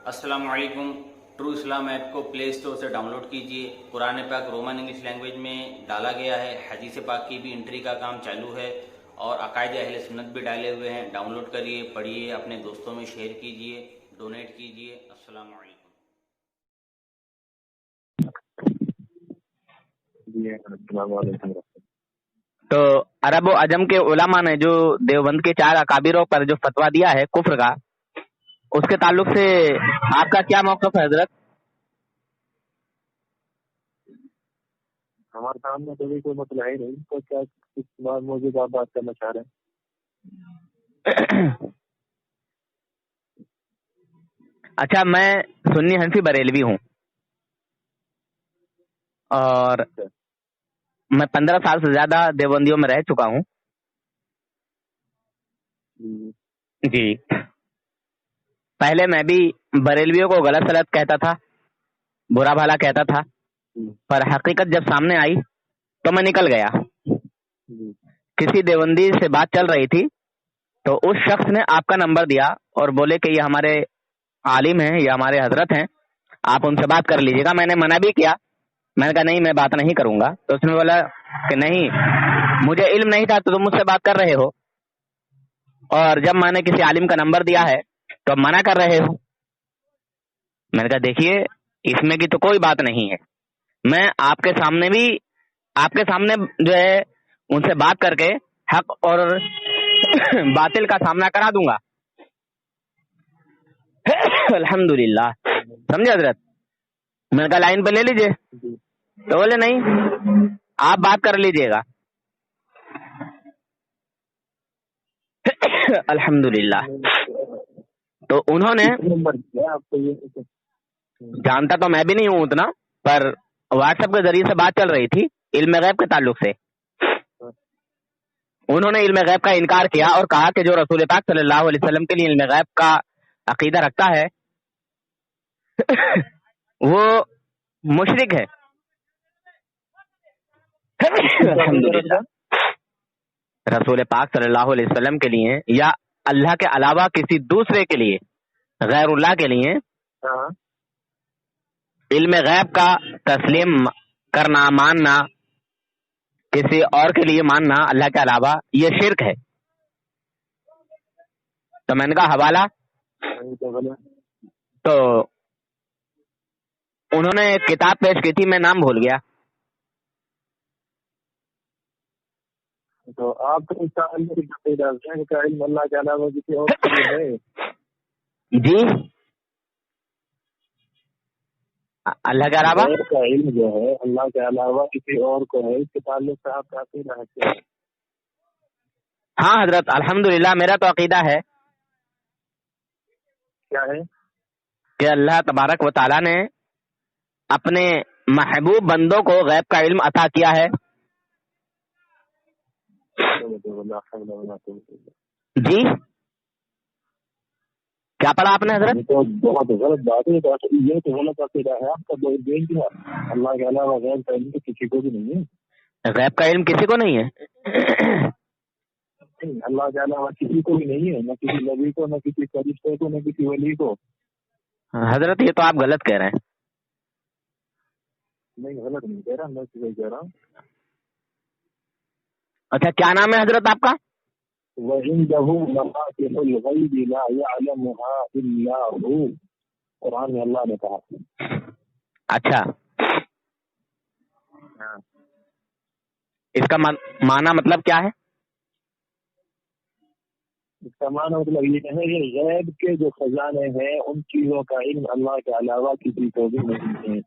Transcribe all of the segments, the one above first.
السلام علیکم. True Islam app کو پلے اسٹور سے ڈاؤن لوڈ کیجیے. قرآن پاک رومن انگلش لینگویج میں ڈالا گیا ہے. حدیث پاک کی بھی انٹری کا کام چالو ہے اور عقائد اہل سنت بھی ڈالے ہوئے ہیں. ڈاؤن لوڈ کریے, پڑھیے, اپنے دوستوں میں شیئر کیجیے, ڈونیٹ کیجیے. السلام علیکم. السلام علیکم. تو عرب و عجم کے علماء نے جو دیوبند کے 4 اکابروں پر جو فتویٰ دیا ہے کفر کا, اس کے تعلق سے آپ کا کیا موقف ہے حضرت؟ ہمارے سامنے تو بھی کوئی مسئلہ ہی نہیں, تو کیا کس موضوع آپ بات کرنا چاہ رہے ہیں؟ اچھا, میں سنی حنفی بریلوی ہوں اور میں 15 سال سے زیادہ دیوبندیوں میں رہ چکا ہوں. جی, پہلے میں بھی بریلویوں کو غلط سلط کہتا تھا, برا بھلا کہتا تھا, پر حقیقت جب سامنے آئی تو میں نکل گیا. کسی دیوبندی سے بات چل رہی تھی تو اس شخص نے آپ کا نمبر دیا اور بولے کہ یہ ہمارے عالم ہیں, یہ ہمارے حضرت ہیں, آپ ان سے بات کر لیجیے گا. میں نے منع بھی کیا, میں نے کہا نہیں, میں بات نہیں کروں گا. تو اس نے بولا کہ نہیں, مجھے علم نہیں تھا تو تم مجھ سے بات کر رہے ہو, اور جب میں نے کسی عالم کا نمبر دیا ہے تو اب منع کر رہے ہو. میں نے کہا دیکھیے, اس میں کی تو کوئی بات نہیں ہے. میں آپ کے سامنے جو ہے ان سے بات کر کے حق اور باطل کا سامنا کرا دوں گا. الحمدللہ, سمجھے حضرت؟ میں نے کہا لائن پہ لے لیجئے, تو بولے نہیں, آپ بات کر لیجئے گا. الحمدللہ. تو انہوں نے, جانتا تو میں بھی نہیں ہوں اتنا, پر واٹس ایپ کے ذریعے سے بات چل رہی تھی علم غیب کے تعلق سے. انہوں نے علم غیب کا انکار کیا اور کہا کہ جو رسول پاک صلی اللہ علیہ وسلم کے لیے علم غیب کا عقیدہ رکھتا ہے وہ مشرک ہے. الحمدللہ, رسول پاک صلی اللہ علیہ وسلم کے لیے یا اللہ کے علاوہ کسی دوسرے کے لیے, غیر اللہ کے لیے علم غیب کا تسلیم کرنا, ماننا, کسی اور کے لیے ماننا اللہ کے علاوہ, یہ شرک ہے. تو میں نے کہا حوالہ, تو انہوں نے کتاب پیش کی تھی, میں نام بھول گیا. تو آپ اللہ کے علاوہ کسی اور کے لیے ہے؟ جی, اللہ کے علاوہ کا علم جو ہے اللہ کے علاوہ کسی اور کو ہے, اس کے تعلق سے آپ کا عقیدہ ہے؟ ہاں حضرت, الحمدللہ میرا تو عقیدہ ہے. کیا ہے؟ کہ اللہ تبارک و تعالیٰ نے اپنے محبوب بندوں کو غیب کا علم عطا کیا ہے. جی, کیا پڑھا آپ نے حضرت؟ بہت غلط بات ہے, یہ تو غلط عقیدہ ہے آپ کا. اللہ کے علاوہ غیب کا علم تو کسی کو بھی نہیں ہے. غیب کا علم کسی کو نہیں ہے؟ اللہ کے علاوہ کسی کو بھی نہیں ہے, نہ کسی نبی کو, نہ کسی فرشتے کو, نہ کسی ولی کو. حضرت یہ تو آپ غلط کہہ رہے ہیں. نہیں, غلط نہیں کہہ رہا, میں صحیح کہہ رہا ہوں. اچھا, کیا نام ہے حضرت آپ کا؟ وَعِندَهُ مَفَاتِحُ الْغَيْبِ لَا يَعْلَمُهَا إِلَّا هُوَ, قرآن میں اللہ نے کہا. اچھا, اس کا معنی مطلب کیا ہے؟ اس کا معنی مطلب یہ ہے کہ غیب کے جو خزانے ہیں ان چیزوں کا علم اللہ کے علاوہ کسی کو بھی نہیں ہے.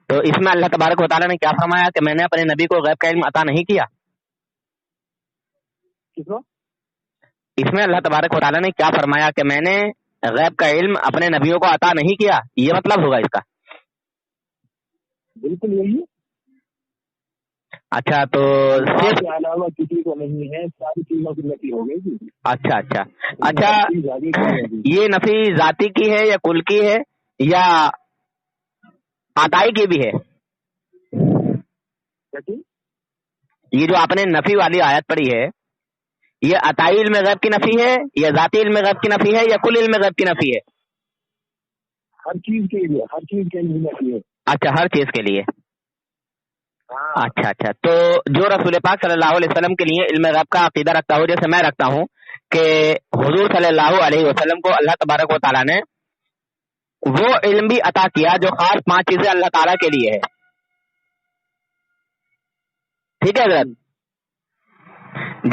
تو اس میں اللہ تبارک و تعالیٰ نے کیا فرمایا کہ میں نے اپنے نبی کو غیب کا علم عطا نہیں کیا؟ کس کو؟ اس میں اللہ تبارک و تعالیٰ نے کیا فرمایا کہ میں نے غیب کا علم اپنے نبیوں کو عطا نہیں کیا, یہ مطلب ہوگا اس کا؟ بالکل یہی. اچھا, تو صرف کے علاوہ کسی کو نہیں ہے, ساری چیزوں کی نفی ہو گئی. اچھا اچھا اچھا, یہ نفی ذاتی کی ہے یا کل کی ہے یا عطائی کی بھی ہے؟ یہ جو آپ نے نفی والی آیت پڑھی ہے, یہ عطائی علم غیب کی نفی ہے یا ذاتی علم غیب کی نفی ہے یا کل علم غیب کی نفی ہے؟ ہر چیز کے لیے علم نفی ہے. اچھا ہر چیز کے لیے. ہاں اچھا اچھا. تو جو رسول پاک صلی اللہ علیہ وسلم کے لیے علم غیب کا عقیدہ رکھتا ہو، جیسے میں رکھتا ہوں کہ حضور صلی اللہ علیہ وسلم کو اللہ تبارک و تعالیٰ نے وہ علم بھی عطا کیا جو خاص 5 چیزیں اللہ تعالیٰ کے لیے ہے. ٹھیک ہے حضرت.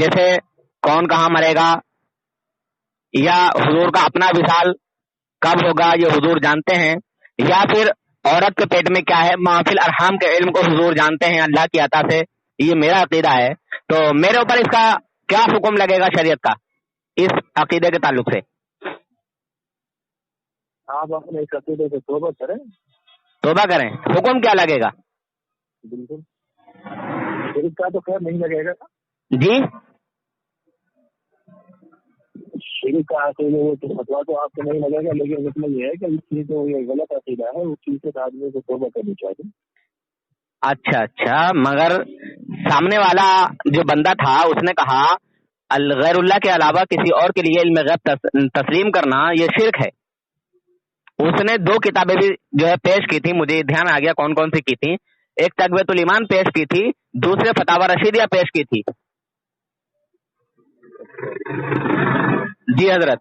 جیسے کون کہاں مرے گا، یا حضور کا اپنا وصال کب ہوگا یہ حضور جانتے ہیں، یا پھر عورت کے پیٹ میں کیا ہے، محفل ارحام کے علم کو حضور جانتے ہیں اللہ کی عطا سے. یہ میرا عقیدہ ہے. تو میرے اوپر اس کا کیا حکم لگے گا شریعت کا اس عقیدے کے تعلق سے؟ آپ اپنے اس عقیدے سے توبہ کریں. توبہ کریں. حکم کیا لگے گا؟ بالکل شرک کا تو خیر نہیں لگے گا. جی شرک کا عقیدہ وہ تو فتوا تو آپ کو نہیں لگے گا، لیکن مطلب یہ ہے کہ اس چیز کو یہ غلط عقیدہ ہے، اس چیز سے آدمی کو توبہ کرنی چاہیے. اچھا اچھا. مگر سامنے والا جو بندہ تھا اس نے کہا غیر اللہ کے علاوہ کسی اور کے لیے علم غیب تسلیم کرنا یہ شرک ہے. اس نے 2 کتابیں بھی جو ہے پیش کی تھی، مجھے دھیان آ گیا کون کون سی کی تھی. ایک تقویۃ الایمان پیش کی تھی، دوسرے فتاوی رشیدیہ پیش کی تھی. جی حضرت.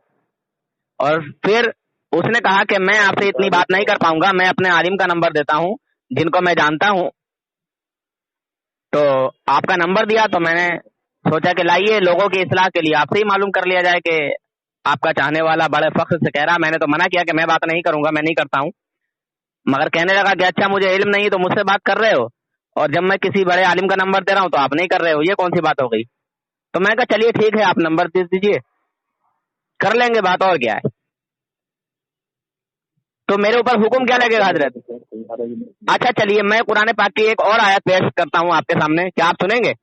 اور پھر اس نے کہا کہ میں آپ سے اتنی بات نہیں کر پاؤں گا، میں اپنے عالم کا نمبر دیتا ہوں جن کو میں جانتا ہوں. تو آپ کا نمبر دیا تو میں نے سوچا کہ لائیے لوگوں کی اصلاح کے لیے آپ سے ہی معلوم کر لیا جائے کہ آپ کا چاہنے والا بڑے فخر سے کہہ رہا. میں نے تو منع کیا کہ میں بات نہیں کروں گا، میں نہیں کرتا ہوں. مگر کہنے لگا کہ اچھا مجھے علم نہیں تو مجھ سے بات کر رہے ہو، اور جب میں کسی بڑے عالم کا نمبر دے رہا ہوں تو آپ نہیں کر رہے ہو، یہ کون سی بات ہو گئی؟ تو میں کہا چلیے ٹھیک ہے آپ نمبر دے دیجیے، کر لیں گے بات، اور کیا ہے. تو میرے اوپر حکم کیا لگے گا حضرت؟ اچھا چلیے میں قرآن پاک کی ایک اور آیت پیش کرتا ہوں آپ کے سامنے، کیا آپ سنیں گے؟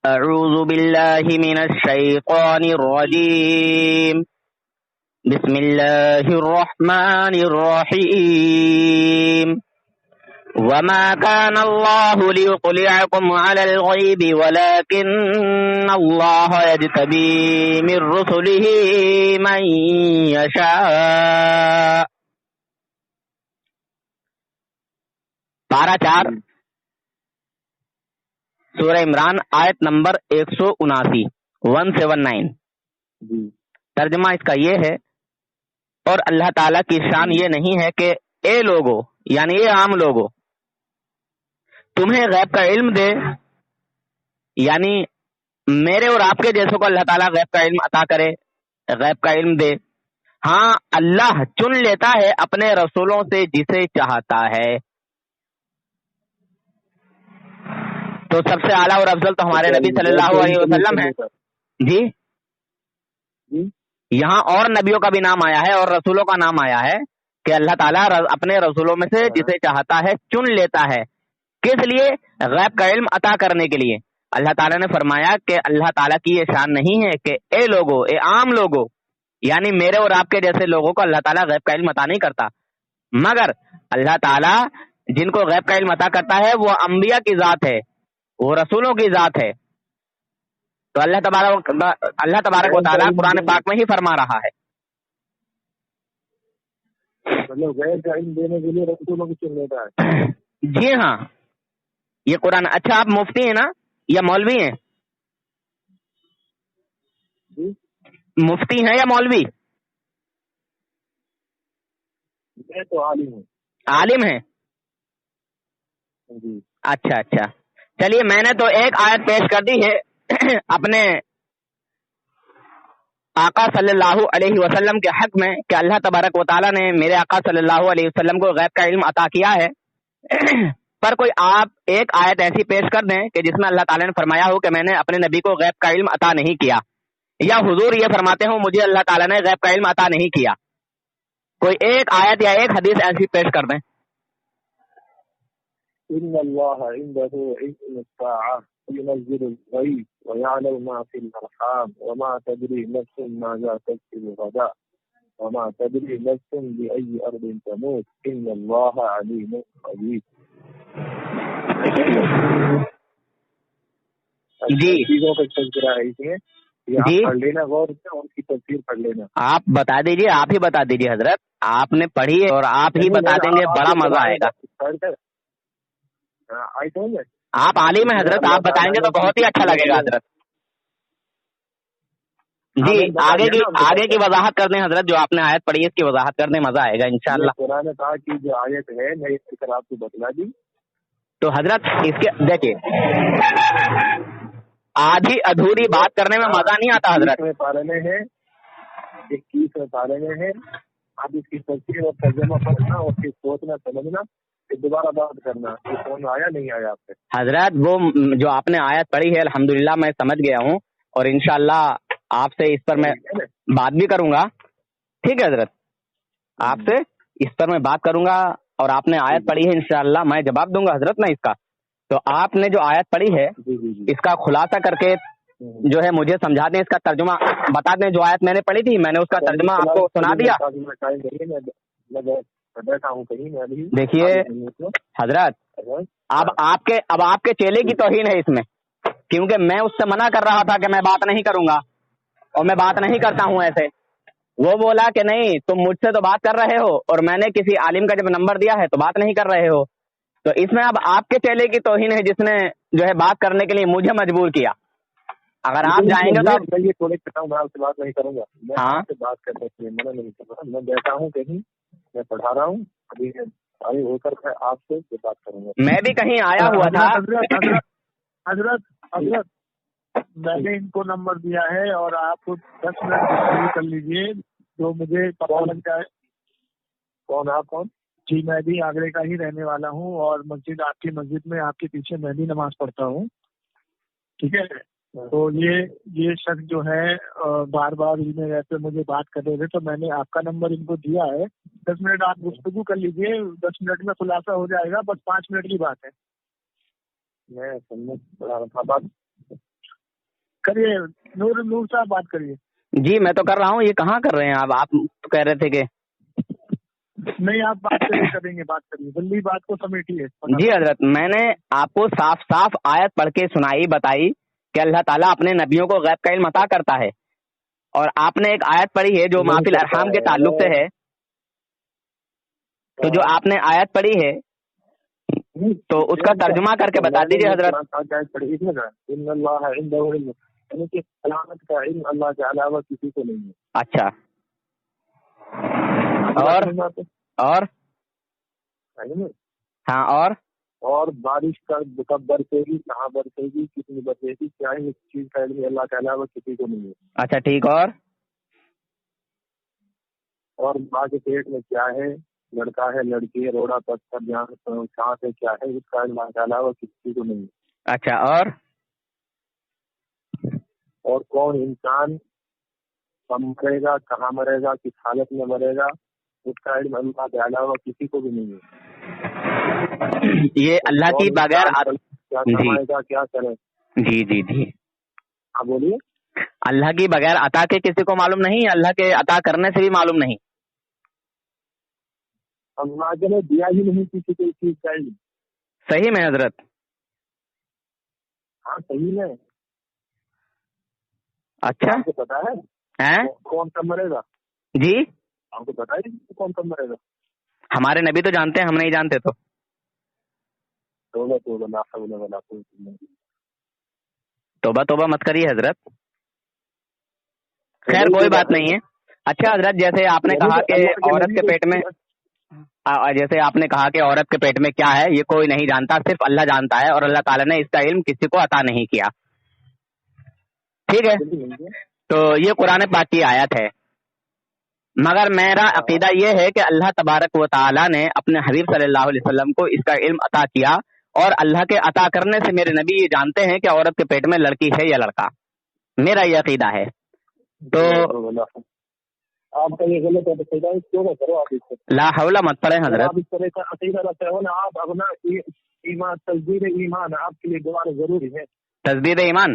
اعوذ باللہ من الشیطان الرجیم، بسم اللہ الرحمن الرحیم. وما كان الله ليطلعكم على الغيب ولكن الله يجتبي من رسله من يشاء. پارہ 4 سورہ عمران آیت نمبر 179. ترجمہ اس کا یہ ہے، اور اللہ تعالیٰ کی شان یہ نہیں ہے کہ اے لوگو یعنی اے عام لوگو تمہیں غیب کا علم دے، یعنی میرے اور آپ کے جیسوں کو اللہ تعالیٰ غیب کا علم عطا کرے، غیب کا علم دے. ہاں اللہ چن لیتا ہے اپنے رسولوں سے جسے چاہتا ہے. تو سب سے اعلیٰ اور افضل تو ہمارے نبی صلی اللہ علیہ وسلم ہے. جی یہاں اور نبیوں کا بھی نام آیا ہے اور رسولوں کا نام آیا ہے کہ اللہ تعالیٰ اپنے رسولوں میں سے جسے چاہتا ہے چن لیتا ہے. کس لیے؟ غیب کا علم عطا کرنے کے لیے. اللہ تعالیٰ نے فرمایا کہ اللہ تعالیٰ کی یہ شان نہیں ہے کہ اے لوگو، اے عام لوگو، یعنی میرے اور آپ کے جیسے لوگوں کو اللہ تعالیٰ غیب کا علم عطا نہیں کرتا، مگر اللہ تعالیٰ جن کو غیب کا علم عطا کرتا ہے وہ انبیاء کی ذات ہے، وہ رسولوں کی ذات ہے. تو اللہ تبارک و تعالیٰ قرآن پاک میں ہی فرما رہا ہے. مطلب غیر کا علم دینے کے لیے رسولوں کو چن لیتا ہے. جی ہاں یہ قرآن. اچھا آپ مفتی ہیں نا یا مولوی ہیں؟ مفتی ہیں یا مولوی؟ میں تو عالم ہوں. عالم ہیں. اچھا اچھا چلیے میں نے تو ایک آیت پیش کر دی ہے اپنے آقا صلی اللہ علیہ وسلم کے حق میں کہ اللہ تبارک و تعالیٰ نے میرے آقا صلی اللہ علیہ وسلم کو غیب کا علم عطا کیا ہے. پر کوئی آپ ایک آیت ایسی پیش کر دیں کہ جس میں اللہ تعالیٰ نے فرمایا ہو کہ میں نے اپنے نبی کو غیب کا علم عطا نہیں کیا، یا حضور یہ فرماتے ہوں مجھے اللہ تعالیٰ نے غیب کا علم عطا نہیں کیا. کوئی ایک آیت یا ایک حدیث ایسی پیش کر دیں. ان اللہ عنده علم الساعة ينزل الغيث ويعلم ما في الارحام وما تدري نفس ماذا تكسب غدا وما تدري نفس بأي أرض تموت ان اللہ علیم خبیر. جی چیزوں کا تذکرہ ہے اس میں جی پڑھ لینا غور سے اور اس کی تفسیر پڑھ لینا. آپ بتا دیجیے, آپ ہی بتا دیجیے حضرت, آپ نے پڑھی ہے اور آپ ہی بتا دیں گے, بڑا مزہ آئے گا. آئی سمجھ میں, آپ عالم ہیں حضرت, آپ بتائیں گے تو بہت ہی اچھا لگے گا حضرت. جی آگے کی وضاحت کر دیں حضرت, جو آپ نے آیت پڑھی ہے اس کی وضاحت کر دیں, مزہ آئے گا انشاءاللہ. قرآن پاک کی جو آیت ہے میں اس طرح آپ کو بتلا دی. تو حضرت اس کے دیکھیے, آدھی ادھوری بات کرنے میں مزہ نہیں آتا حضرت. 21ویں پارے میں ہے, 21ویں پارے میں ہے, آپ اس کی تفسیر اور ترجمہ پڑھنا اور پھر سوچنا سمجھنا, پھر دوبارہ بات کرنا. یہ سمجھ آیا نہیں آیا آپ سے حضرت؟ وہ جو آپ نے آیت پڑھی ہے الحمدللہ میں سمجھ گیا ہوں, اور انشاءاللہ آپ سے اس پر میں بات بھی کروں گا. ٹھیک ہے حضرت, آپ سے اس پر میں بات کروں گا, اور آپ نے آیت پڑھی ہے انشاءاللہ میں جواب دوں گا حضرت میں اس کا. تو آپ نے جو آیت پڑھی ہے اس کا خلاصہ کر کے جو ہے مجھے سمجھا دیں, اس کا ترجمہ بتا دیں. جو آیت میں نے پڑھی تھی میں نے اس کا ترجمہ آپ کو سنا دیا. دیکھیے حضرت, اب آپ کے چیلے کی توہین ہے اس میں, کیونکہ میں اس سے منع کر رہا تھا کہ میں بات نہیں کروں گا, اور میں بات نہیں کرتا ہوں ایسے. وہ بولا کہ نہیں تم مجھ سے تو بات کر رہے ہو, اور میں نے کسی عالم کا جب نمبر دیا ہے تو بات نہیں کر رہے ہو. تو اس میں اب آپ کے چیلے کی توہین ہے جس نے جو ہے بات کرنے کے لیے مجھے مجبور کیا. اگر آپ جائیں گے تو میں یہ تھوڑے کہتا ہوں, میں آپ سے بات نہیں کروں گا. میں ہاں آپ سے بات کرنے کے لیے منع نہیں کر رہا. میں بیٹھا ہوں کہیں, میں پڑھا رہا ہوں, ابھی آئی ہو کر میں آپ سے بات کروں گا. میں بھی کہیں آیا ہوا تھا. حضرت میں نے ان کو نمبر دیا ہے, اور آپ 10 منٹ گفتگو کر لیجیے جو مجھے پتا لگ جائے. کون آپ کون؟ جی میں بھی آگرے کا ہی رہنے والا ہوں, اور مسجد آپ کی مسجد میں آپ کے پیچھے میں بھی نماز پڑھتا ہوں. ٹھیک ہے, تو یہ شخص جو ہے بار بار میں رہتے مجھے بات کر رہے تھے, تو میں نے آپ کا نمبر ان کو دیا ہے. 10 منٹ آپ گفتگو کر لیجیے, 10 منٹ میں خلاصہ ہو جائے گا, بس 5 منٹ کی بات ہے. میں سمجھ پڑھا رہا تھا, بات کریے. نور صاحب بات کریے. جی میں تو کر رہا ہوں, یہ کہاں کر رہے ہیں آپ تو کہہ رہے تھے کہ نہیں, آپ بات کریں گے, بات کریے, جلدی بات کو سمیٹیے. جی حضرت, میں نے آپ کو صاف صاف آیت پڑھ کے سنائی, بتائی کہ اللہ تعالیٰ اپنے نبیوں کو غیب کا علم عطا کرتا ہے, اور آپ نے ایک آیت پڑھی ہے جو محفل ارحام کے تعلق سے ہے. تو جو آپ نے آیت پڑھی ہے تو اس کا ترجمہ کر کے بتا دیجیے حضرت. علامت کا علم اللہ کے علاوہ کسی کو نہیں ہے. اچھا, اور ہاں, اور بارش کا کب برسے گی, کہاں برسے گی, کتنی برسے گی, کیا اس چیز کا علم اللہ کے علاوہ کسی کو نہیں ہے. اچھا ٹھیک, اور ماں کے پیٹ میں کیا ہے, لڑکا ہے لڑکی ہے, روڑا پتھر جہاں سانس ہے کیا ہے, اس کا علم اللہ کے علاوہ کسی کو نہیں ہے. اچھا, اور کون انسان کب مرے گا, کہاں مرے گا, کس حالت میں مرے گا, اس کا علم اللہ کے علاوہ کسی کو بھی نہیں ہے. یہ اللہ کی بغیر کیا کمائے گا, کیا کرے. جی ہاں بولیے. اللہ کی بغیر عطا کے کسی کو معلوم نہیں, اللہ کے عطا کرنے سے بھی معلوم نہیں. اللہ نے دیا ہی نہیں کسی کو اس چیز کا علم. صحیح میں حضرت؟ ہاں صحیح میں. اچھا, آپ کو پتا ہے کون کب مرے گا؟ جی آپ کو پتا ہے کون کب مرے گا؟ ہمارے نبی تو جانتے ہیں, ہم نہیں جانتے. تو توبہ مت کریے حضرت. خیر کوئی بات نہیں ہے. اچھا حضرت, جیسے آپ نے کہا کہ عورت کے پیٹ میں, جیسے آپ نے کہا کہ عورت کے پیٹ میں کیا ہے یہ کوئی نہیں جانتا, صرف اللہ جانتا ہے, اور اللہ تعالیٰ نے اس کا علم کسی کو عطا نہیں کیا. ٹھیک ہے, تو یہ قرآن پاک کی آیت ہے. مگر میرا عقیدہ یہ ہے کہ اللہ تبارک و تعالیٰ نے اپنے حبیب صلی اللہ علیہ وسلم کو اس کا علم عطا کیا, اور اللہ کے عطا کرنے سے میرے نبی یہ جانتے ہیں کہ عورت کے پیٹ میں لڑکی ہے یا لڑکا. میرا یہ عقیدہ ہے. تو آپ کا یہ غلط ہے, کیوں نہ کرو آپ اس کو. لا حول مت پڑے حضرت. آپ اس طرح کا عقیدہ رکھتے ہو نا, آپ اپنا ایمان, تجدید ایمان آپ کے لیے دوبارہ ضروری ہے. تجدید ایمان,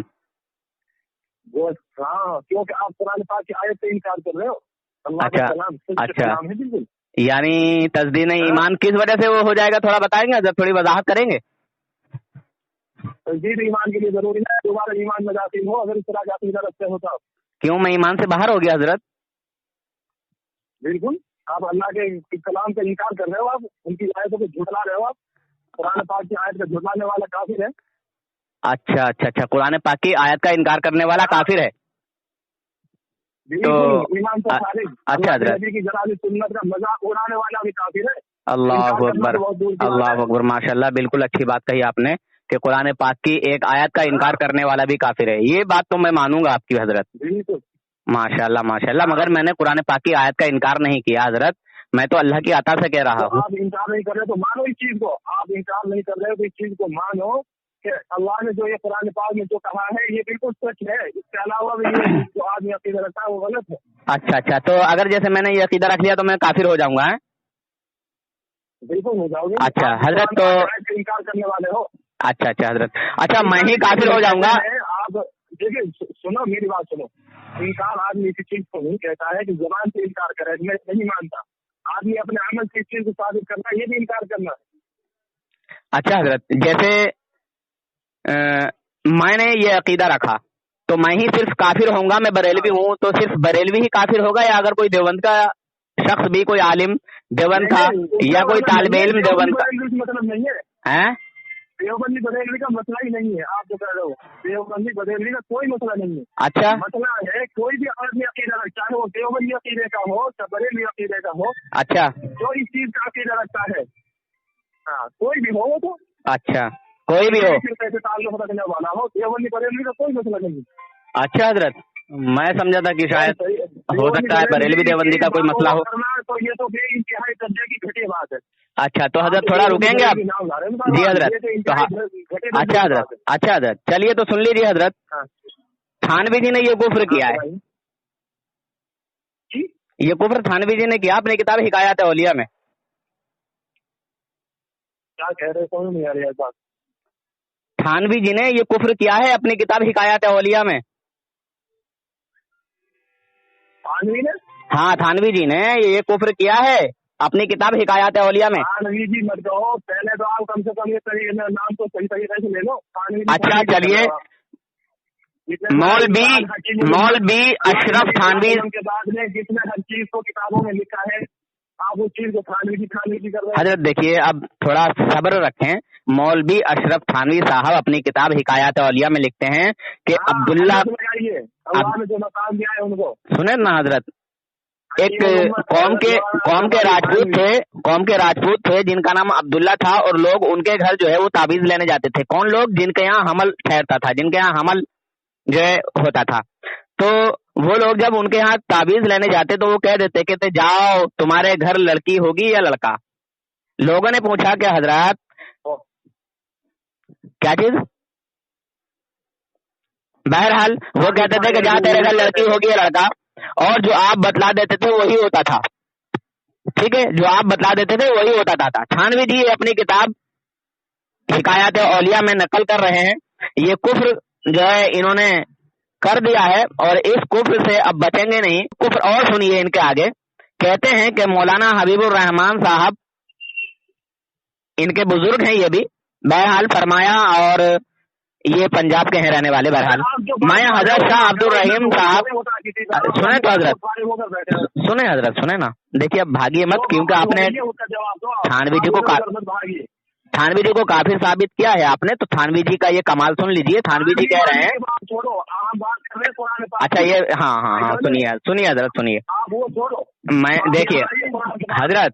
ہاں, کیونکہ آپ قرآن پاک کی آیت سے انکار کر رہے ہو. اللہ کا کلام سچ کلام ہے بالکل. یعنی تجدید ایمان کس وجہ سے وہ ہو جائے گا, تھوڑا بتائیں گے حضرت, تھوڑی وضاحت کریں گے. تجدید ایمان کے لیے ضروری ہے دوبارہ ایمان میں داخل ہو, اگر اس طرح کا عقیدہ رکھتے ہو تو. क्यों मैं ईमान से बाहर हो गया हजरत? बिल्कुल, आप अल्लाह के कलाम का इनकार कर रहे हो, आप उनकी आयतों को झुठला रहे हो, आप कुरान पाक की आयत का झुठलाने वाला काफिर है। अच्छा अच्छा अच्छा, कुरान पाक की आयत का इनकार करने वाला काफिर है। तो ईमान से खारिज, अच्छा हजरत, नबी की जनाबी सुन्नत का मजाक उड़ाने वाला भी काफिर है। अल्लाह अकबर, अल्लाह अकबर, माशाल्लाह, बिल्कुल अच्छी बात कही आपने कि कुरान पाक की एक आयत का इनकार करने वाला भी काफिर है। ये बात तो मैं मानूंगा आपकी हजरत, बिल्कुल, माशाल्लाह माशाल्लाह, मगर मैंने कुरान पाक की आयत का इनकार नहीं किया हजरत, मैं तो अल्लाह की अता से कह रहा हूँ। आप इनकार नहीं कर रहे तो मानो इस चीज को, आप इनकार नहीं कर रहे तो इस चीज को मानो कि अल्लाह ने जो ये कुरान पाक में जो कहा है ये बिल्कुल सच है, इसके अलावा भी ये जो आदमी अकीदा रखता है वो गलत है। अच्छा अच्छा, तो अगर जैसे मैंने ये अकीदा रख लिया तो मैं काफिर हो जाऊंगा? है बिल्कुल हो जाओगे। अच्छा हजरत, तो इनकार करने वाले हो। अच्छा अच्छा हजरत, अच्छा मैं ही काफिर हो जाऊंगा? आप देखिए, सुनो मेरी बात सुनो, इनकार आदमी इसी चीज को नहीं कहता है कि जुबान से इनकार करे, मैं नहीं मानता। आदमी अपने अमल से इस चीज को साबित करना है, ये भी इनकार करना है। अच्छा हजरत, जैसे मैंने ये अकीदा रखा तो मैं ही सिर्फ काफिर होऊंगा, मैं बरेलवी हूँ तो सिर्फ बरेलवी ही काफिर होगा, या अगर कोई देवबंद का शख्स भी, कोई आलिम देवबंद का या कोई तालिब इल्म देवबंद का, मतलब नहीं है, देवबंदी बरेलवी का मसला ही नहीं है। आप जो कह रहे हो देवबंदी बरेलवी का कोई मसला नहीं है। अच्छा, मसला है कोई भी आदमी अकीदा रखता है, वो देवबंदी अकीदे का हो या बरेलवी अकीदे का हो, अच्छा, जो इस चीज का अकीदा रखता है, हाँ कोई भी हो वो तो, अच्छा कोई भी हो, कैसे ताल्लुक रखने वाला हो, देवबंदी बरेलवी का कोई मसला नहीं। अच्छा हजरत, मैं समझा था कि शायद हो सकता है बरेलवी देवबंदी का कोई मसला हो। तो ये तो इंतहाई दर्जे की घटिया बात है। अच्छा, तो हजरत थोड़ा रुकेंगे आप? जी हजरत, तो अच्छा हजरत, अच्छा हजरत, चलिए तो सुन लीजिए हजरत, थानवी जी ने ये कुफ्र किया है, ये कुफ्र थानवी जी ने किया अपनी किताब हिकायत औलिया में। क्या कह रहे, समझ नहीं आ रही बात। थानवी जी ने ये कुफ्र किया है अपनी किताब हिकायत औलिया में। थानवी ने? हाँ, थानवी जी ने ये कुफ्र किया है अपनी किताब हिकायत औलिया में। थानवी जी मत कहो, पहले तो आप कम से कम ये नाम तो सही तरीके से ले लो। अच्छा चलिए, मौलवी अशरफ थानवी के बाद में जिसने हर चीज को किताबों में लिखा है, आप उस चीज को थानवी जी कर रहे हैं। हजरत देखिए, अब थोड़ा सब्र रखें। मौलवी अशरफ थानवी साहब अपनी किताब हिकायत औलिया में लिखते हैं कि अब्दुल्ला, अल्लाह ने जो मकाम दिया है उनको सुने ना हजरत, एक कौम के राजपूत थे जिनका नाम अब्दुल्ला था, और लोग उनके घर जो है वो ताबीज लेने जाते थे। कौन लोग? जिनके यहाँ हमल ठहरता था, जिनके यहाँ हमल जो है होता था। तो वो लोग जब उनके यहाँ ताबीज लेने जाते तो वो कह देते कहते जाओ तुम्हारे घर लड़की होगी या लड़का। लोगों ने पूछा कि हजरत क्या चीज? बहरहाल वो कहते थे कि जा तेरे घर लड़की होगी या लड़का, और जो आप बतला देते थे वही होता था। ठीक है, जो आप बतला देते थे वही होता था। थानवी जी अपनी किताब हिकायत औलिया में नकल कर रहे हैं, ये कुफ्र जो है इन्होंने कर दिया है, और इस कुफ्र से अब बचेंगे नहीं। कुफ्र और सुनिए इनके आगे, कहते हैं कि मौलाना हबीबुर रहमान साहब, इनके बुजुर्ग हैं ये भी, बहरहाल फरमाया, और ये पंजाब के हैं रहने वाले। बहरहाल मैं हजरत शाह अब्दुल रहीम साहब, सुने तो हजरत, सुने हजरत, सुने ना, देखिए अब भागिए मत, क्योंकि आपने थानवी जी को काफिर साबित किया है आपने, तो थानवी जी का ये कमाल सुन लीजिए। थानवी जी कह रहे हैं, अच्छा ये हाँ सुनिए हजरत, सुनिए। मैं देखिए हजरत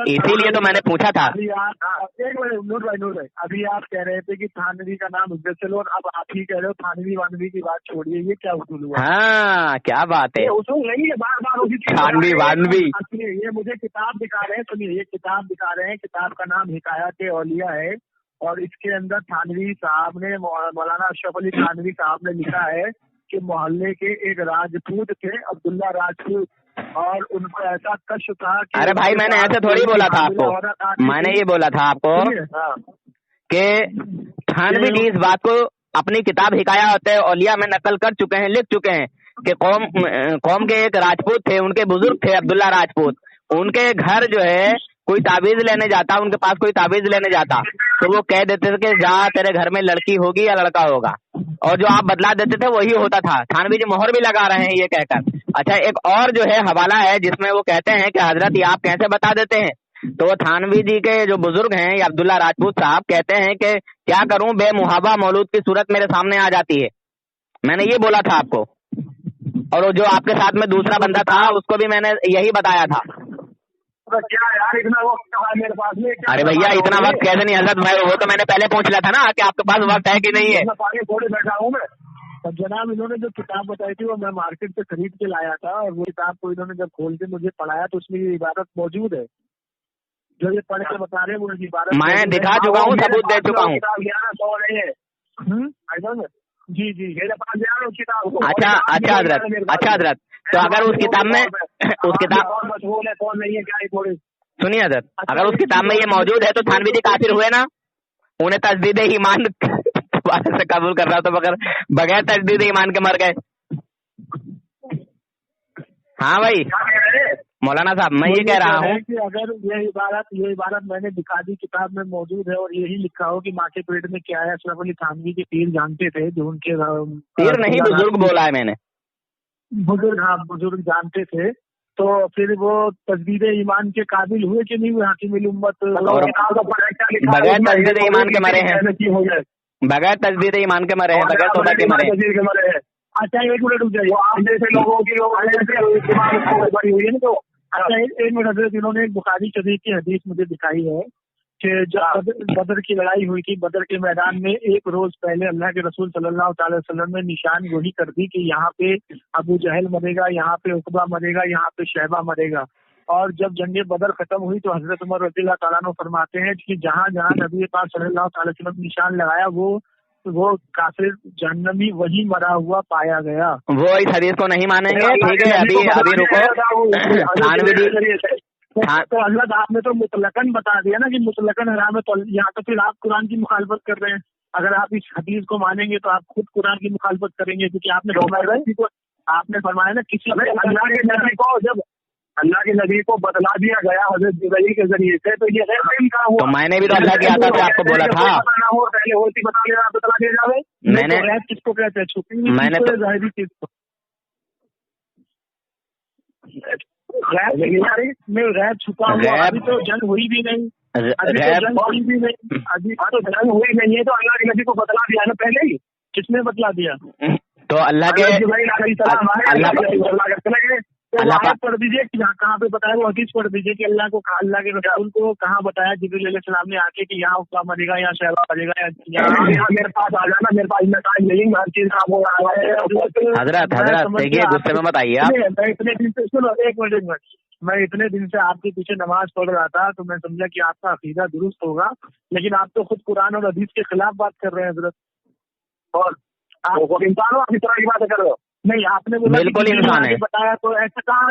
इसीलिए तो मैंने पूछा था। एक मिनट नूर भाई, अभी आप कह रहे थे कि थानवी का नाम उज्जत से लो, अब आप ही कह रहे हो थानवी वानवी की बात छोड़िए, ये क्या उसूल हुआ? हाँ, क्या बात है, उसूल नहीं है, बार बार थानवी वानवी। ये मुझे किताब दिखा रहे हैं, सुनिए, ये किताब दिखा रहे हैं, किताब का नाम हिकायत औलिया है, और इसके अंदर थानवी साहब ने, मौलाना अशरफ अली थानवी साहब ने लिखा है कि मोहल्ले के एक राजपूत थे, अब्दुल्ला राजपूत, और उनको ऐसा कष्ट था कि, अरे भाई मैंने ऐसे थोड़ी बोला था आपको, मैंने ये बोला था आपको कि थानवी जी इस बात को अपनी किताब हिकायत औलिया में नकल कर चुके हैं, लिख चुके हैं कि कौम के एक राजपूत थे, उनके बुजुर्ग थे अब्दुल्ला राजपूत, उनके घर जो है कोई ताबीज लेने जाता, उनके पास कोई ताबीज लेने जाता, तो वो कह देते थे कि जा तेरे घर में लड़की होगी या लड़का होगा, और जो आप बदला देते थे वही होता था। थानवी जी मोहर भी लगा रहे हैं ये कहकर। अच्छा, एक और जो है हवाला है जिसमें वो कहते हैं कि हजरत ये आप कैसे बता देते हैं, तो वो थानवी जी के जो बुजुर्ग हैं ये अब्दुल्ला राजपूत साहब कहते हैं कि क्या करूं, बेमुहाबा मौलूद की सूरत मेरे सामने आ जाती है। मैंने ये बोला था आपको, और वो जो आपके साथ में दूसरा बंदा था उसको भी मैंने यही बताया था। क्या यार इतना वक्त कहाँ है मेरे पास में? अरे भैया इतना वक्त कैसे नहीं हजरत भाई, वो तो मैंने पहले पूछ लिया था ना कि आपके पास वक्त है कि नहीं है। पानी थोड़ी बैठा हूँ मैं। अब जनाब इन्होंने जो किताब बताई थी वो मैं मार्केट से खरीद के लाया था, और वो किताब को इन्होंने जब खोल के मुझे पढ़ाया तो उसमें ये इबारत मौजूद है जो ये पढ़ के बता रहे हैं, वो इबारत मैं दिखा चुका हूँ, सबूत दे चुका हूँ। जी जी मेरे पास किताब। अच्छा हजरत, अच्छा हजरत, तो अगर उस किताब में उस किताब कौन नहीं है क्या थोड़ी सुनिए हजरत, अगर उस किताब में ये मौजूद है तो थानवी जी काफिर हुए ना, उन्हें तजदीद ईमान से कबूल कर रहा था मगर बगैर तजदीद ईमान के मर गए। हाँ भाई मौलाना साहब, मैं ये कह रहा हूँ कि अगर ये इबारत मैंने दिखा दी, किताब में मौजूद है, और यही लिखा हो कि माँ के पेट में क्या है, अशरफ अली थानवी के पीर जानते थे, जो उनके पीर नहीं बुजुर्ग बोला है मैंने, बुजुर्ग, हाँ बुजुर्ग जानते थे, तो फिर वो तजदीद ईमान के काबिल हुए कि नहीं हुए हाकिमुल उम्मत? बगैर तजदीद ईमान के मरे हैं, बगैर तजदीद ईमान के मरे हैं, बगैर तौबा के मरे हैं। अच्छा एक मिनट रुक जाइए, आप जैसे लोगों की बड़ी हुई है ना, तो अच्छा एक मिनट हजरत, इन्होंने एक बुखारी शरीफ की हदीस मुझे दिखाई है कि जब बदर की लड़ाई हुई थी, बदर के मैदान में एक रोज पहले अल्लाह के रसूल सल्लल्लाहु अलैहि वसल्लम ने निशान गोही कर दी कि यहाँ पे अबू जहल मरेगा, यहाँ पे उकबा मरेगा, यहाँ पे शैबा मरेगा। और जब जंग बदर खत्म हुई तो हजरत उमर रज़ियल्लाहु ताला अन्हु फरमाते हैं कि जहाँ जहाँ नबी पाक सल्लल्लाहु अलैहि वसल्लम निशान लगाया वो काफिर जहन्नमी वही मरा हुआ पाया गया। वो इस हदीस को नहीं मानेंगे, ठीक है, अभी रुको। तो हजरत आपने तो मुतलकन बता दिया ना कि मुतलकन हराम है, तो यहाँ तो फिर आप कुरान की मुखालफत कर रहे हैं। अगर आप इस हदीस को मानेंगे तो आप खुद कुरान की मुखालफत करेंगे, क्योंकि आपने फरमाया ना किसी अल्लाह के नबी को, जब अल्लाह के नबी को बतला दिया गया हजरत जिब्रील के जरिए से, तो ये का हुआ। तो मैंने भी तो अल्लाह की आता से आपको बोला था, पहले होती बतला दिया जाए। मैंने किसको कहते हैं छुपी, मैंने तो जाहिर चीज को गैब छुपा हुआ, अभी तो जंग हुई भी नहीं, अभी तो जंग हुई भी नहीं, अभी तो जंग हुई नहीं है, तो अल्लाह के नबी को बतला दिया ना पहले ही। किसने बतला दिया? तो अल्लाह के अल्लाह पढ़ दीजिए कि कहाँ पे बताया, वो हदीस पढ़ दीजिए कि अल्लाह के रसूल को कहाँ बताया जिब्रील अलैहिस्सलाम ने आके कि यहाँ उसका मरेगा, यहाँ शैबा मरेगा, यहाँ मेरे पास आ जाना, मेरे पास इतना टाइम नहीं, हर चीज काम हो रहा है। हजरत देखिए गुस्से में मत आइए आप। मैं इतने दिन से सुनो, एक मिनट, मैं इतने दिन से आपके पीछे नमाज पढ़ रहा था तो मैं समझा कि आपका अकीदा दुरुस्त होगा, लेकिन आप तो खुद कुरान और हदीस के खिलाफ बात कर रहे हैं हजरत, और आप इंसान हो, आप इस तरह की बातें कर रहे हो। नहीं, आपने बोला बिल्कुल इंसान है बताया, तो ऐसा कहाँ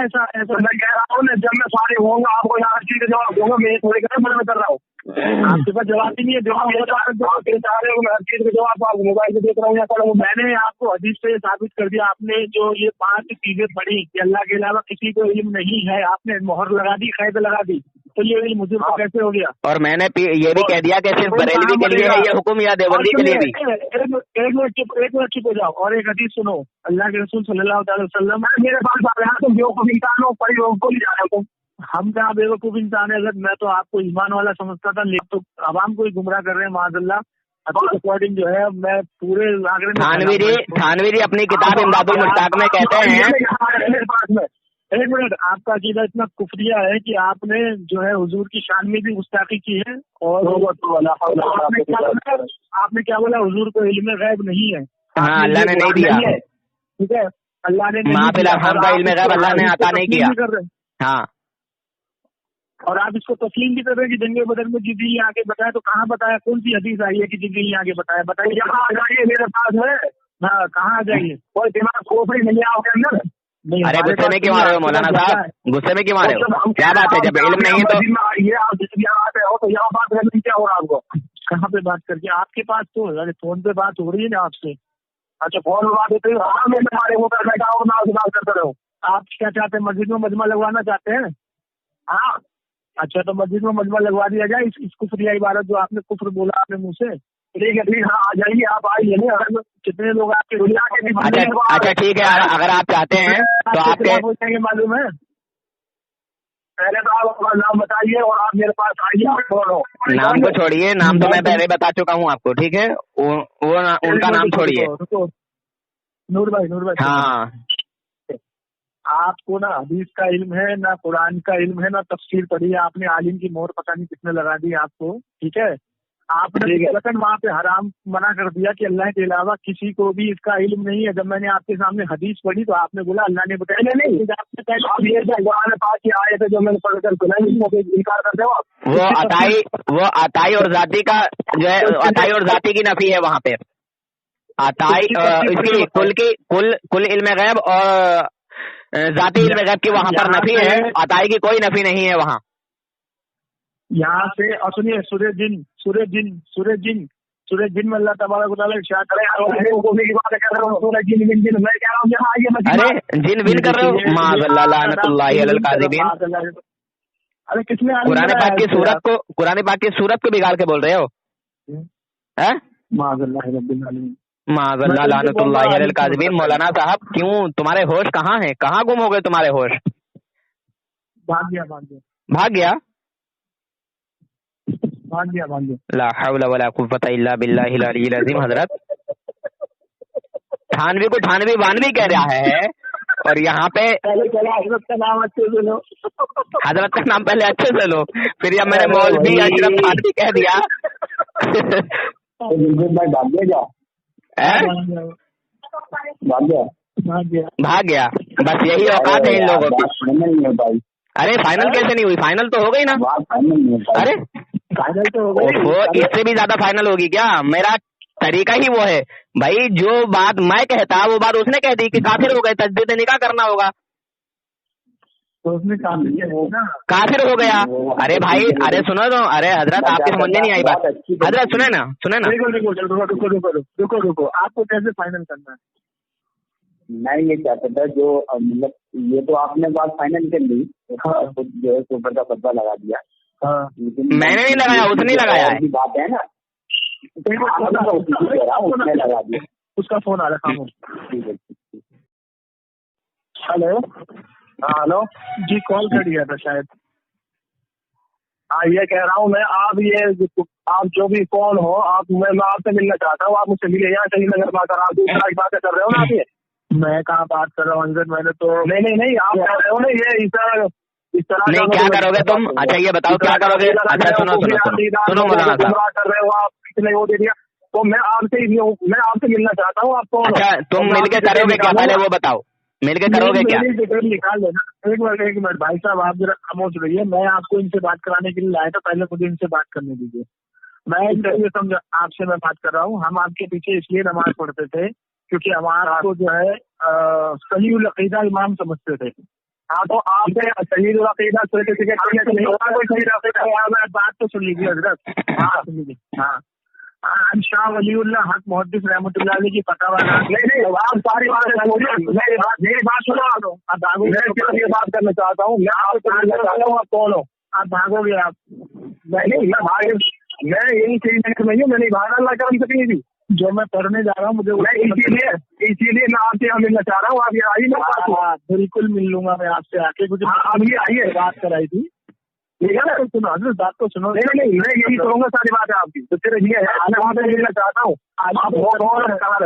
ऐसा मैं कह रहा हूँ ना, जब मैं सारे होऊंगा आपको यहाँ हर चीज का जवाब दूंगा, मैं थोड़ी कर रहा हूँ, आपके पास जवाब ही नहीं है। जवाब मैं हर चीज का जवाब आपको मोबाइल से देख रहा हूँ या कर। मैंने आपको हदीस से साबित कर दिया, आपने जो ये 5 चीजें पढ़ी कि अल्लाह के अलावा किसी को इल्म नहीं है, आपने मोहर लगा दी, कैद लगा दी, तो ये इल्म मुझे कैसे हो गया? और मैंने ये भी कह दिया कि सिर्फ बरेलवी के लिए है ये हुक्म या देवबंदी के लिए भी। एक मिनट चुप हो जाओ, और एक हदीस सुनो, अल्लाह के रसूल सल्लल्लाहु अलैहि वसल्लम मेरे पास आ रहे हैं, तुम बेवकूफ इंसान हो, पढ़ी को नहीं जा रहे हो तुम। हम कहाँ बेवकूफ इंसान है? अगर मैं तो आपको ईमान वाला समझता था, लेकिन तो आवाम को ही गुमराह कर रहे हैं माज़अल्लाह। अकॉर्डिंग जो है मैं पूरे थानवी जी अपनी किताब इमदादुल मुश्ताक में कहते हैं, मेरे पास में एक मिनट, आपका अकीदा इतना कुफरिया है कि आपने जो है हुजूर की शान में भी गुस्ताखी की है, और आपने क्या बोला, हुजूर को इल्म गैब नहीं है। हाँ, अल्लाह ने नहीं दिया, ठीक है, अल्लाह ने माफिल अरहम का इल्म गैब अल्लाह ने अता नहीं किया। हाँ, और आप इसको तस्लीम भी कर रहे हैं कि जंग बदर में जिब्रील ने आके बताया, तो कहाँ बताया? कौन सी हदीस आई है कि जिब्रील ने आके बताया? बताइए। यहाँ आ जाइए, मेरे पास है। हाँ, कहाँ आ जाइए? कोई दिमाग खोपड़ी नहीं है आपके अंदर? अरे गुस्से में क्यों आ रहे हो मौलाना साहब, गुस्से में क्यों आ रहे हो? क्या बात है, जब इल्म नहीं है तो ये आप जिस यहाँ पे हो, तो यहाँ बात करने क्या हो रहा है आपको? कहाँ पे बात करके? आपके पास तो फोन पे बात हो रही है ना आपसे। अच्छा, फोन में बात होती है? हाँ, मैं हमारे ऊपर बैठा हूँ, मैं बात करते रहो। आप क्या चाहते हैं, मस्जिद में मजमा लगवाना चाहते हैं? हाँ अच्छा, तो मस्जिद में मजमा लगवा दिया जाए इस कुफरिया इबारत जो आपने कुफर बोला आपने मुँह से। ठीक है ठीक, हाँ आ जाइए, आप आइए नहीं, कितने लोग आपके दुनिया के। अच्छा ठीक है, अगर आप चाहते हैं तो आपके पूछेंगे, मालूम है। पहले तो आप अपना नाम बताइए और आप मेरे पास आइए, आप बोलो। नाम को छोड़िए, नाम तो मैं पहले बता चुका हूँ आपको, ठीक है, उनका नाम छोड़िए। नूर भाई हाँ, आपको ना हदीस का इल्म है, ना कुरान का इल्म है, ना तफसीर पढ़ी है आपने, आलिम की मोहर पता नहीं किसने लगा दी आपको। ठीक है, आपने वतन वहाँ पे हराम मना कर दिया कि अल्लाह के अलावा किसी को भी इसका इल्म नहीं है। जब मैंने आपके सामने हदीस पढ़ी तो आपने बोला अल्लाह ने बताया। नहीं आप ये कुरान पाक की आयत है जो मैंने पढ़कर सुना, इनकार करते हो आप। वो अताई और जाती का जो है, अताई और जाती की नफी है वहाँ पे। अताई इसकी कुल इल्म गैब और जाती इल्म गैब की वहाँ पर नफी है, अताई की कोई नफी नहीं है वहाँ। यहाँ से और सुनिए, सूरज जिन में अल्लाह तबारक व तआला इरशाद करे। अरे जिन विन कर रहे हो, माज़अल्लाह लानतुल्लाहि अलल काज़िबीन। अरे किसने कुरान पाक की सूरत को बिगाड़ के बोल रहे हो? हैं? माज़अल्लाह लानतुल्लाहि अलल काज़िबीन। मौलाना साहब क्यों, तुम्हारे होश कहाँ हैं? कहाँ गुम हो गए तुम्हारे होश? भाग गया। ला हौला वला कुव्वता इल्ला बिल्लाहिल अलिय्यिल अज़ीम। हजरत थानवी को थानवी वानवी कह रहा है, और यहाँ पे हजरत का नाम अच्छे से लो, हजरत का नाम पहले अच्छे से लो, फिर जब मैंने मौलवी अशरफ थानवी कह दिया भाग गया। बस यही औकात है इन लोगों की। अरे फाइनल कैसे नहीं हुई? फाइनल तो हो गई ना। अरे फाइनल तो हो गई, वो इससे भी ज्यादा फाइनल होगी क्या? मेरा तरीका ही वो है भाई, जो बात मैं कहता वो बात उसने कह दी कि काफिर हो गए, तजदीद निकाह करना होगा, तो उसने काफिर हो गया। अरे भाई, अरे सुनो तो, अरे हजरत आपकी समझ में नहीं आई बात। हजरत सुने ना। रुको, आपको कैसे फाइनल करना है? मैं ये चाहता था, जो मतलब ये तो आपने बात फाइनल कर ली, खुद जो है ऊपर का फतवा लगा दिया। मैंने नहीं लगाया, उसने लगाया है। बात है ना, उसने लगा दिया। उसका फोन आ रहा है। हेलो जी, कॉल कर दिया था शायद। ये कह रहा हूँ मैं, आप जो भी कौन हो, मैं आपसे मिलना चाहता हूँ। आप मुझसे मिले यहाँ कहीं नगर बात बातें कर रहे हो ना आप। ये मैं कहाँ बात कर रहा हूँ अंजर, मैंने तो नहीं आप कह रहे हो ना ये इस तरह नहीं। क्या करोगे तुम? अच्छा ये बताओ क्या करोगे? अच्छा सुनो मौलाना साहब, कर रहे हो आप, कितने वो दे दिया। तो मैं आपसे मिलना चाहता हूँ। आप कौन? अच्छा तुम मिलके करोगे क्या, पहले वो बताओ, मिलके करोगे क्या? निकाल लेना। एक मिनट भाई साहब, आप जरा खामोश रहिए। मैं आपको इनसे बात कराने के लिए लाया था, पहले मुझे इनसे बात करने दीजिए। मैं आपसे बात कर रहा हूँ। हम आपके पीछे इसलिए नमाज पढ़ते थे क्योंकि हमारा को जो है सही उल अकीदा इमाम समझते थे। हाँ, तो आपसे सही उल अकीदा सर्टिफिकेट नहीं होता कोई सही अकीदा। बात तो सुन लीजिए हजरत। हाँ सुन लीजिए। हाँ, शाह वलीउल्लाह हक मुहद्दिस रहमतुल्लाह अलैह की फतवा। नहीं आप सारी मेरी बात सुनो। मैं ये बात करना चाहता हूँ, मैं आपको जानना चाहता हूँ आप कौन हो। आप भागोगे? आप मैं यही चीज नहीं हूँ, मैं नहीं भागा। अल्लाह करम से नहीं थी जो मैं पढ़ने जा रहा हूँ मुझे, इसीलिए मैं आपसे यहाँ मिलना चाह रहा हूँ। आप ये आइए। बिल्कुल मिल लूंगा मैं आपसे आके। मुझे आप ये आइए, बात कराई थी, ठीक है ना? सुनो हजरत, बात तो सुनो। नहीं मैं यही करूँगा, सारी बात है आपकी। तो फिर ये है, मैं वहाँ पे मिलना चाहता हूँ। आप कहाँ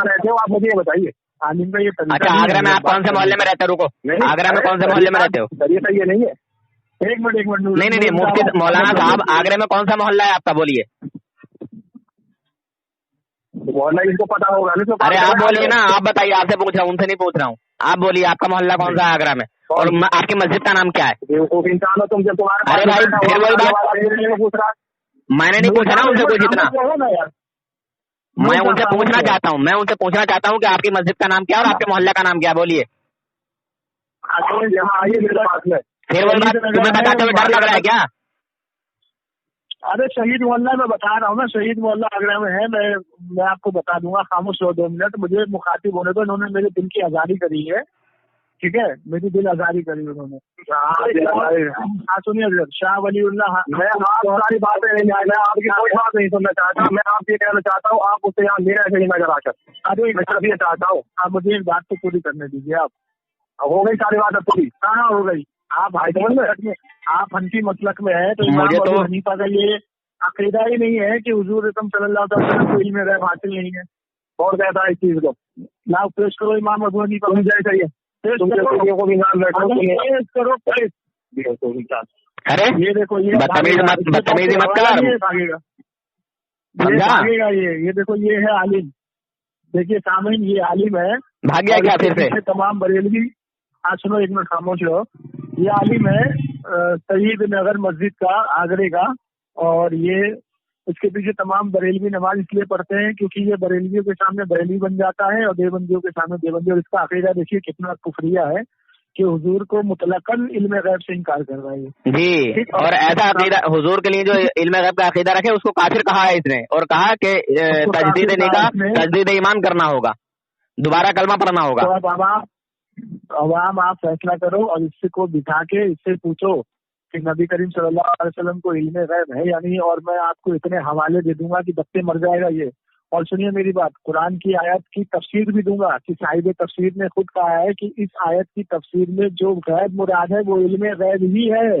रहते हो? आप मुझे ये बताइए। आलिम का ये अच्छा, आगरा में आप कौन से मोहल्ले में रहते हो? रुको, आगरा में कौन से मोहल्ले में रहते हो? ये नहीं है। एक मिनट। नहीं मुफ्ती मौलाना साहब, आगरे में कौन सा मोहल्ला है आपका? बोलिए। मोहल्ला इनको पता होगा नहीं तो। अरे आप बोलिए ना, आप बताइए। आपसे पूछ रहा हूँ, उनसे नहीं पूछ रहा हूँ। आप बोलिए, आपका मोहल्ला कौन सा है आगरा में, और आपकी मस्जिद का नाम क्या है? इंसान हो तुम, जब तुम्हारे। अरे भाई फिर वही बात, मैंने नहीं पूछा ना उनसे कुछ इतना। मैं उनसे पूछना चाहता हूँ कि आपकी मस्जिद का नाम क्या है और आपके मोहल्ले का नाम क्या है? बोलिए। यहाँ आइए मेरे पास में। फिर वही बात, तुम्हें बताते हुए डर लग रहा है क्या? अरे शहीद मोहल्ला में बता रहा हूँ ना, शहीद मोहल्ला आगरा में है। मैं आपको बता दूंगा, खामोश हो 2 मिनट, मुझे मुखातिब होने दो। इन्होंने मेरे दिल की आजादी करी है। ٹھیک ہے, میری دل آزاری کری انہوں نے. سنیے حضرت شاہ ولی اللہ, میں آپ ساری باتیں نہیں, میں آپ کی کوئی بات نہیں سننا چاہتا, میں آپ یہ کہنا چاہتا ہوں آپ اسے یہاں میرے ایسے ہی نظر آ کر. ارے میں صرف یہ چاہتا ہوں, آپ مجھے ایک بات تو پوری کرنے دیجیے. آپ ہو گئی ساری بات اب پوری, کہاں ہو گئی؟ آپ آپ حنفی مسلک میں ہے تو مجھے امام تو ابو حنیفہ کا یہ عقیدہ ہی نہیں ہے کہ حضور اکرم صلی اللہ علیہ وسلم کو علم غیب حاصل نہیں ہے. اور کہتا ہے اس چیز کو, لاؤ پیش کرو امام ابو حنیفہ تم جیسا ہی ہے, تم کے کو بھی نام بیٹھو, پیش کرو ارے یہ دیکھو یہ بدتمیزی مت کر, بھاگے گا یہ دیکھو یہ ہے عالم. دیکھیے سامعین یہ عالم ہے, بھاگ گیا کیا پھر سے؟ تمام بریلوی سنو, ایک منٹ خاموش رہو. یہ عالم ہے سعید نگر مسجد کا آگرے کا, اور یہ اس کے پیچھے تمام بریلوی نماز اس لیے پڑھتے ہیں کیونکہ یہ بریلویوں کے سامنے بریلوی بن جاتا ہے اور دیوبندیوں کے سامنے دیوبندی. اور اس کا عقیدہ دیکھیے کتنا کفریہ ہے کہ حضور کو مطلقاً علم غیب سے انکار کر رہا ہے جی. اور ایسا عقیدہ حضور کے لیے جو علم غیب کا عقیدہ رکھے اس کو کافر کہا ہے اس نے, اور کہا کہ تجدید نکاح تجدید ایمان کرنا ہوگا, دوبارہ کلمہ پڑھنا ہوگا. تو اب عوام آپ فیصلہ کرو اور اس کو بٹھا کے اس سے پوچھو کہ نبی کریم صلی اللہ علیہ وسلم کو علم غیب ہے یا نہیں, اور میں آپ کو اتنے حوالے دے دوں گا کہ بکتے مر جائے گا یہ. اور سنیے میری بات, قرآن کی آیت کی تفسیر بھی دوں گا کہ صاحب تفسیر نے خود کہا ہے کہ اس آیت کی تفسیر میں جو غیب مراد ہے وہ علم غیب ہی ہے.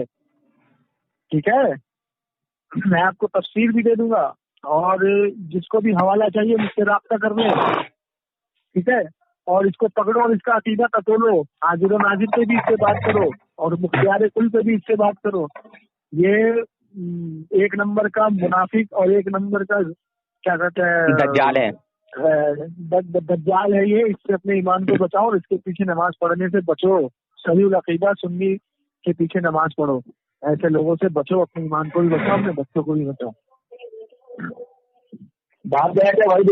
ٹھیک ہے, میں آپ کو تفسیر بھی دے دوں گا, اور جس کو بھی حوالہ چاہیے مجھ سے رابطہ کر لیں. ٹھیک ہے, اور اس کو پکڑو اور اس کا عقیدہ ٹٹولو, حاضر و ناظر پہ بھی اس سے بات کرو اور مختار کل پہ بھی اس سے بات کرو. یہ ایک نمبر کا منافق اور ایک نمبر کا کیا کہتے ہیں دجال ہے, دجال ہے یہ. اس سے اپنے ایمان کو بچاؤ اور اس کے پیچھے نماز پڑھنے سے بچو. صحیح العقیدہ سنی کے پیچھے نماز پڑھو, ایسے لوگوں سے بچو, اپنے ایمان کو بھی بچاؤ, اپنے بچوں کو بھی بچاؤ. بات ہے کہ بھائی